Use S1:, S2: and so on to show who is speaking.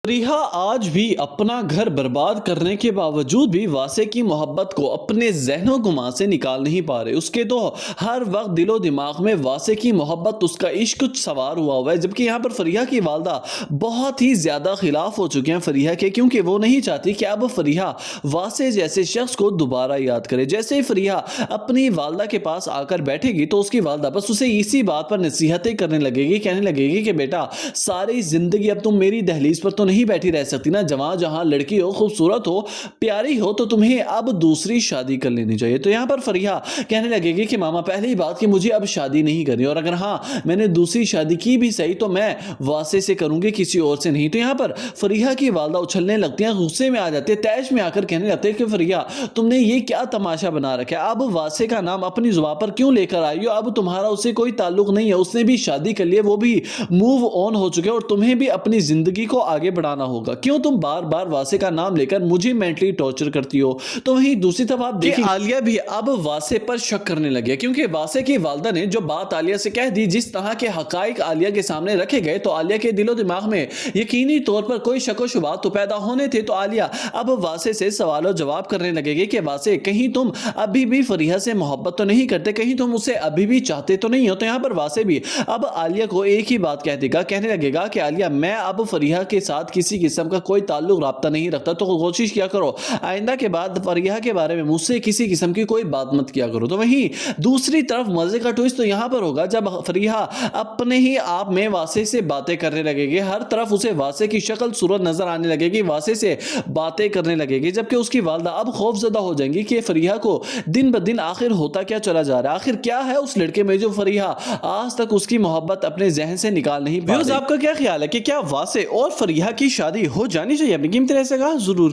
S1: फरीहा आज भी अपना घर बर्बाद करने के बावजूद भी वासे की मोहब्बत को अपने ज़हनो गुमा से निकाल नहीं पा रहे। उसके तो हर वक्त दिलो दिमाग में वासे की मोहब्बत, उसका इश्क सवार हुआ है। जबकि यहाँ पर फरीहा की वालदा बहुत ही ज़्यादा खिलाफ हो चुके हैं फरीहा के, क्योंकि वो नहीं चाहती कि अब फरीहा वासे जैसे शख्स को दोबारा याद करे। जैसे ही फरीहा अपनी वालदा के पास आकर बैठेगी तो उसकी वालदा बस उसे इसी बात पर नसीहतें करने लगेगी, कहने लगेगी कि बेटा सारी ज़िंदगी अब तुम मेरी दहलीज पर तो नहीं बैठी रह सकती ना। जहां जहां लड़की हो, खूबसूरत हो, प्यारी हो, तो तुम्हें अब दूसरी शादी कर लेनी चाहिए। तो यहां पर फरीहा कहने लगेगी कि मामा पहली बात कि मुझे अब शादी नहीं करनी, और अगर हाँ मैंने दूसरी शादी की भी सही तो मैं वासे से करूंगी, किसी और से नहीं। तो यहां पर फरीहा की वालदा उछलने लगती हैं, गुस्से में आ जाती है, तैश में आकर कहने लगते हैं कि फरीहा तुमने ये क्या तमाशा बना रखा है, अब वासे का नाम अपनी जुबान पर क्यों लेकर आई हो? अब तुम्हारा उससे कोई ताल्लुक नहीं है, उसने भी शादी कर लिया, वो भी मूव ऑन हो चुके हैं, और तुम्हें भी अपनी जिंदगी को आगे बढ़ाना होगा। क्यों तुम बार बार वासे का नाम लेकर मुझे मेंटली टॉर्चर करती हो? तो वहीं दूसरी तरफ आप देखिए आलिया भी अब वासे पर शक करने लगी, क्योंकि वासे की वालदा ने जो बात आलिया से कह दी, जिस तरह के हकाइक आलिया के सामने रखे गए, तो आलिया के दिलो दिमाग में यकीनी तौर पर कोई शक व शुबा तो पैदा होने थे। तो आलिया अब वासे से सवालों जवाब करने लगेगी कि वासे कहीं तुम अभी भी फरीहा से मोहब्बत तो नहीं करते, कहीं तुम उसे अभी भी चाहते तो नहीं हो? तो यहां पर वासे भी अब आलिया को एक ही बात कह देगा, कहने लगेगा कि आलिया मैं अब फरीहा के साथ किसी किस्म का कोई ताल्लुक राब्ता नहीं रखता, तो कोशिश किया करो आइंदा के बाद फरीहा के बारे में मुझसे किसी किस्म की कोई बात मत किया करो। तो वहीं दूसरी तरफ मजे का ट्विस्ट तो यहां पर होगा जब फरीहा अपने ही आप में वासे से बातें करने लगेगी, हर तरफ उसे वासे की शक्ल सूरत नजर आने लगेगी, वासे से बातें करने लगेगी, जबकि उसकी वालदा अब खौफजदा हो जाएंगी कि फरीहा को दिन ब दिन आखिर होता क्या चला जा रहा है, आखिर क्या है उस लड़के में जो फरीहा आज तक उसकी मोहब्बत अपने जहन से निकाल नहीं पा रही। आपका क्या ख्याल है कि क्या वासे और फरीहा की शादी हो जानी चाहिए? अपनी कीमती राय से कहा जरूर।